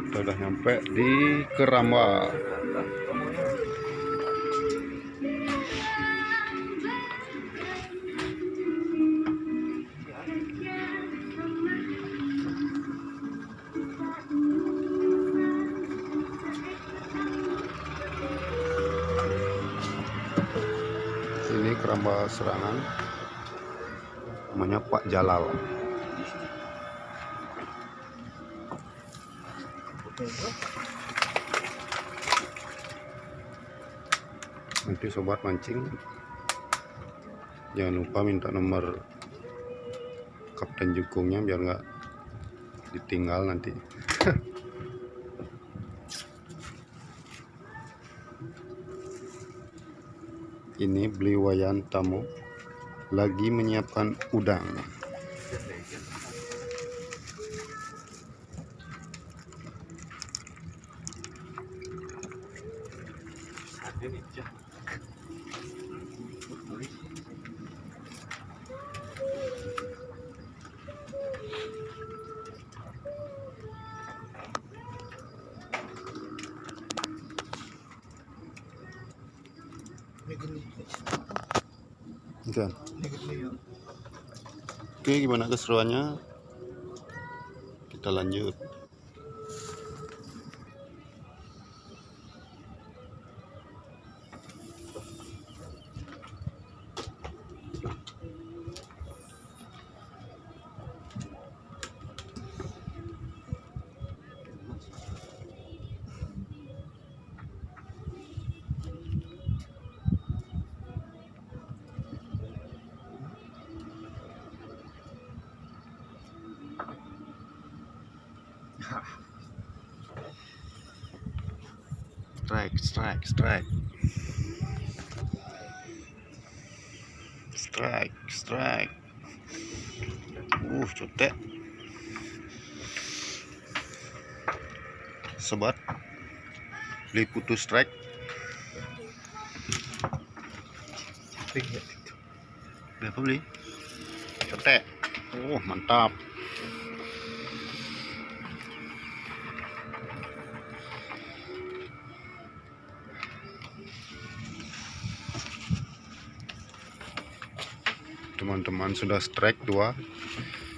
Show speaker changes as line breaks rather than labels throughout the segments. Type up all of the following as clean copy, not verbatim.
Kita udah nyampe di Keramba. Ini Keramba Serangan, namanya Pak Jalal. Nanti sobat mancing jangan lupa minta nomor kapten jukungnya biar nggak ditinggal nanti. Ini Bliwayan Tamu lagi menyiapkan udang. Kan? Oke, gimana keseruannya? Kita lanjut. Strike. Cotek. Sobat, beli putus strike. Berapa beli? Cotek. Mantap. Teman-teman sudah strike 2,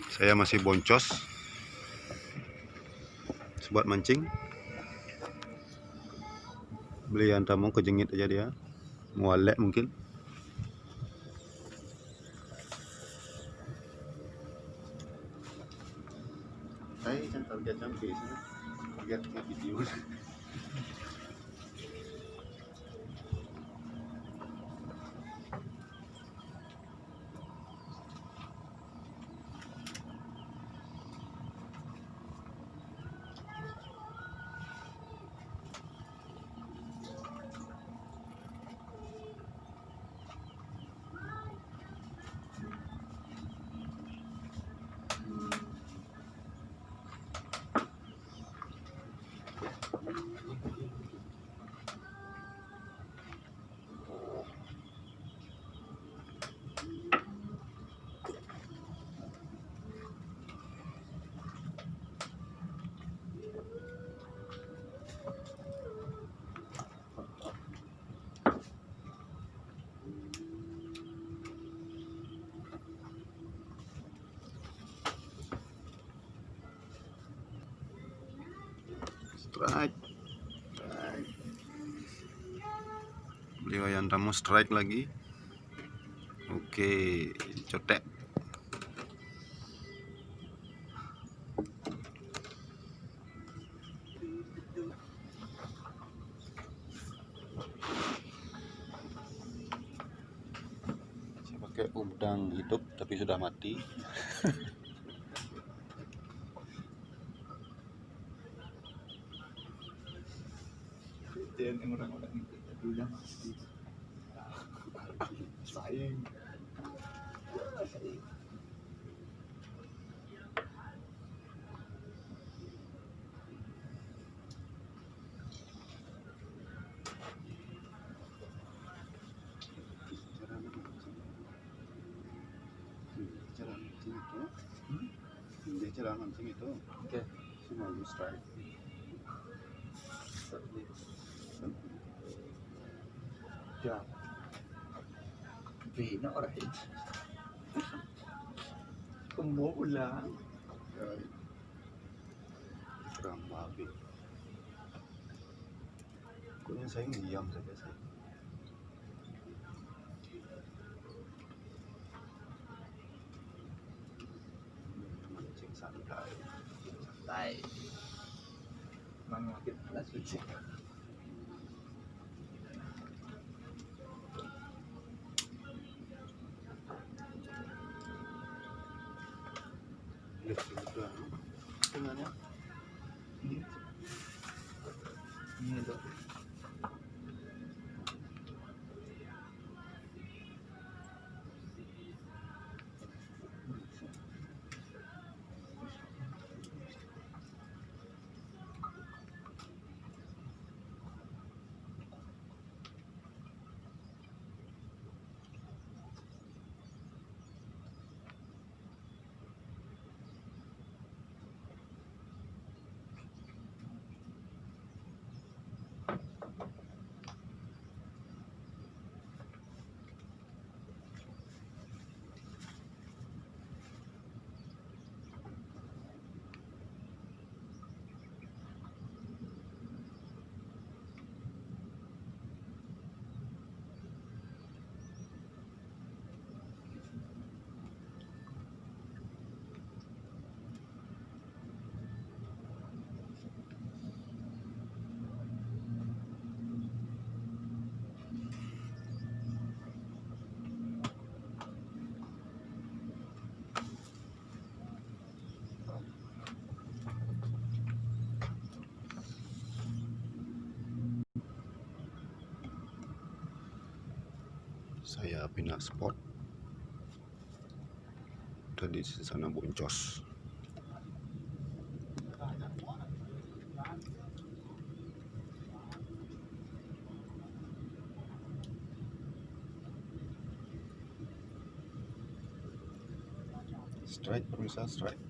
saya masih boncos. Sobat mancing, Bliwayan Tamu kejengit aja dia, mualek mungkin. Saya kan target sampai sini, target video. Strike. Bliwayan Tamu strike lagi. Oke, cotek. Saya pakai udang hidup tapi sudah mati.
Yang orang-orang itu dulunya sayang.
Cara mancing itu,
Oke.
semua strike.
Ya. Vino right. Umuulan.
Serang babi. Pokoknya saya diam saja saya. Mancing santai.
Santai. Mengakit kelas suci.
Lihat juga. Sebenarnya
Ini dok.
saya pindah spot. Tadi di sana boncos. Strike pemirsa, strike.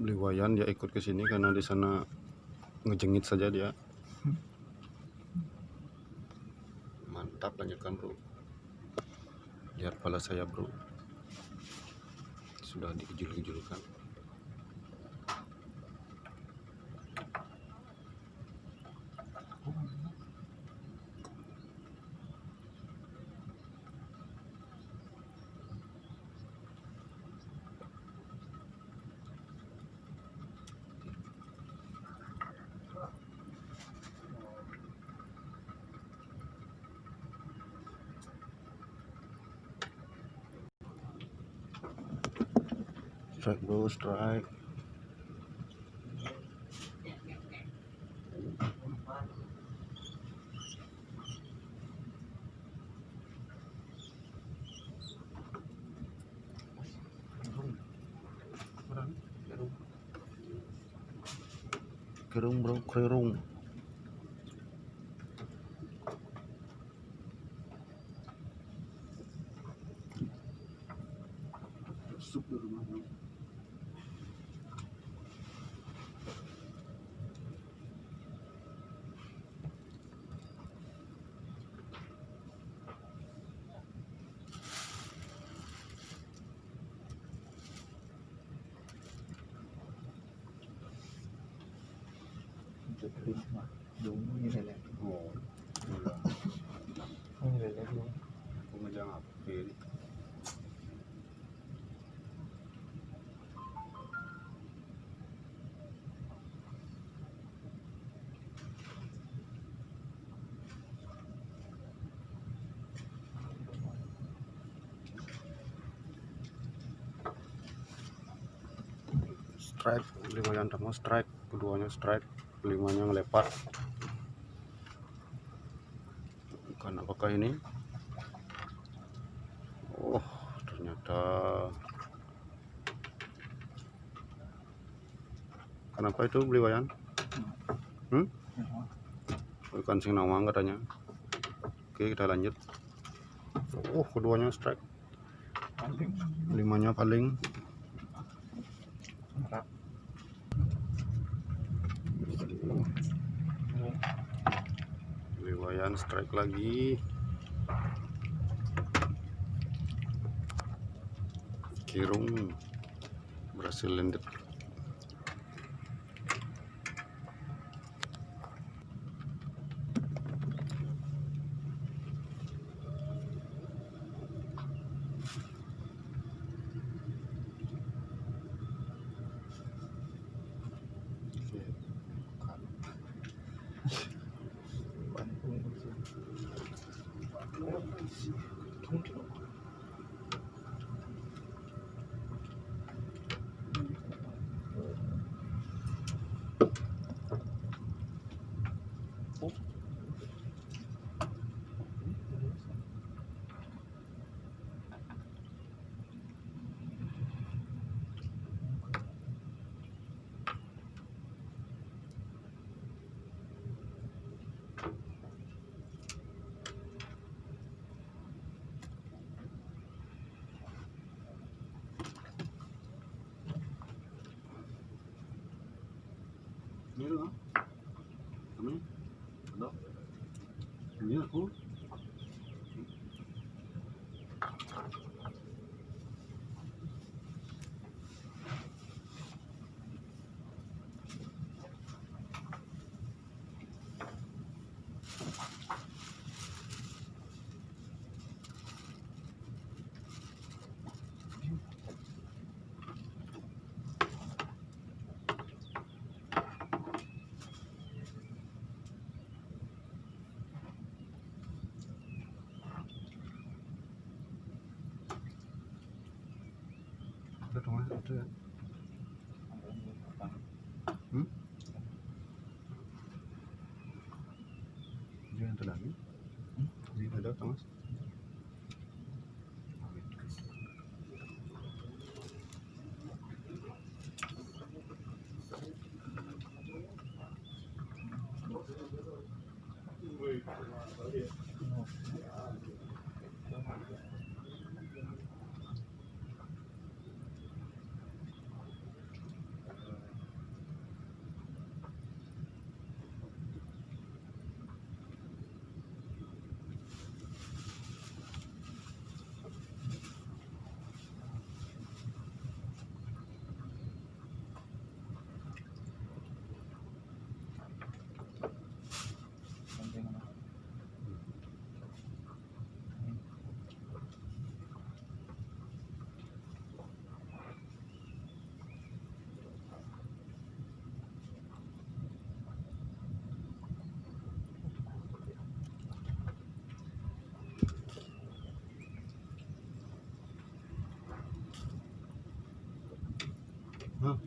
Beli wayan dia ikut ke sini karena di sana ngejengit saja dia. Mantap, lanjutkan bro. Lihat kepala saya bro, sudah dikejul-kejulkan. Strike bro, strike. Kerung bro, kerung.
Sup di rumah bro. Trip mà đúng như này này.
Oh,
Không như này này luôn.
pengejar apa ini? strike, Liwayan Tama strike, keduanya strike, limanya ngelepat. Bukan apakah ini? Oh, ternyata. Kenapa itu Liwayan? Bukan sing nawang katanya. Oke, kita lanjut. Oh, keduanya strike. Limanya paling. Liwayan strike lagi. Kirung berhasil landed. Ini loh, kami, ada, ini aku. Ada dong, ada ya. Ini ada lagi. Ini ada Thomas. Hah?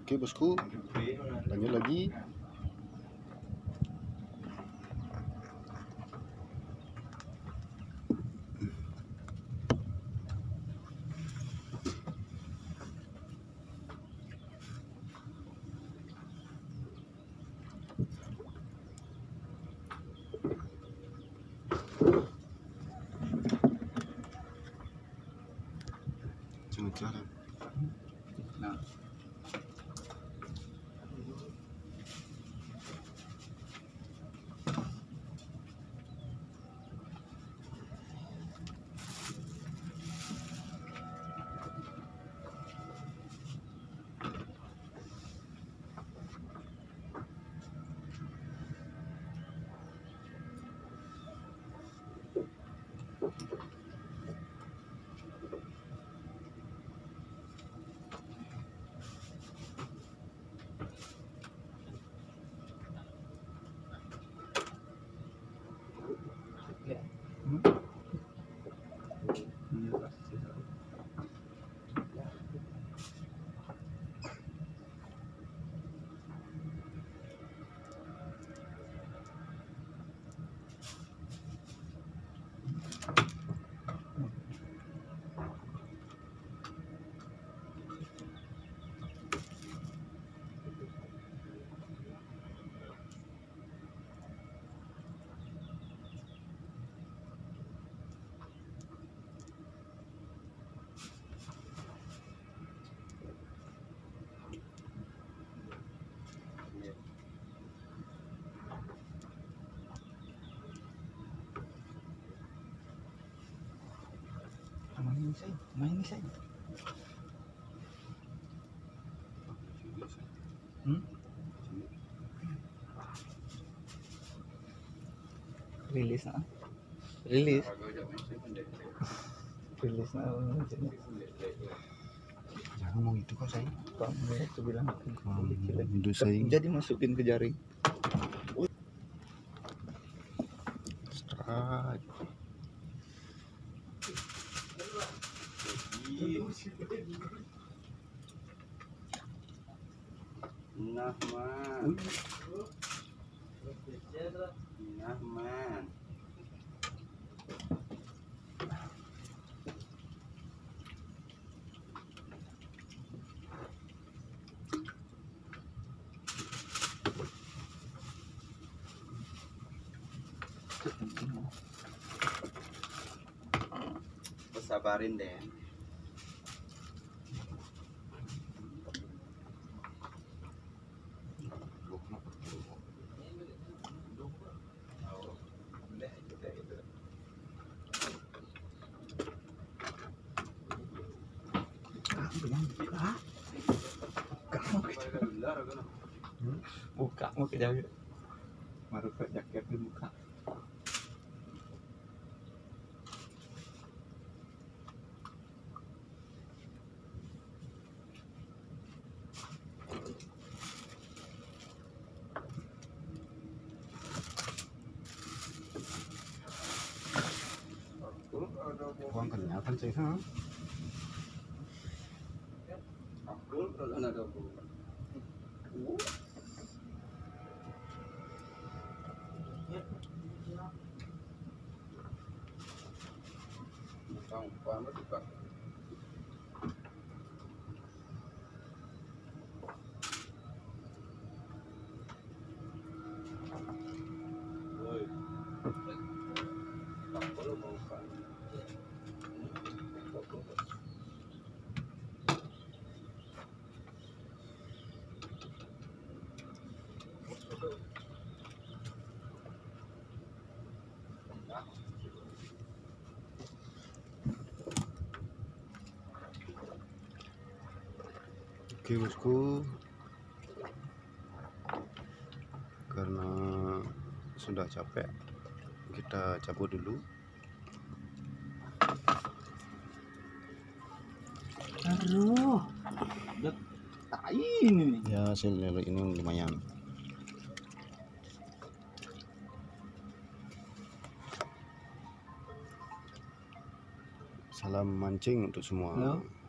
Oke bosku, lanjut lagi. Jalan.
Nah, ya. Main ini saya. Rilis nah. Rilis nah.
Jangan ngomong itu kok saya.
Kamu itu bilang
Itu saya.
jadi masukin ke jaring.
Strike.
Nah man, nah man. Sabarin deh.
Buka mau ke jaga. Baru ke jaket dibuka.
Buang kenyataan sih, ha?
Aku kalau ada bu. Kamu juga. Woi, aku mau kan.
Oke bosku, karena sudah capek kita cabut dulu.
Aduh, udah tai ini.
Ya hasil lele ini lumayan. Salam mancing untuk semua.
Halo.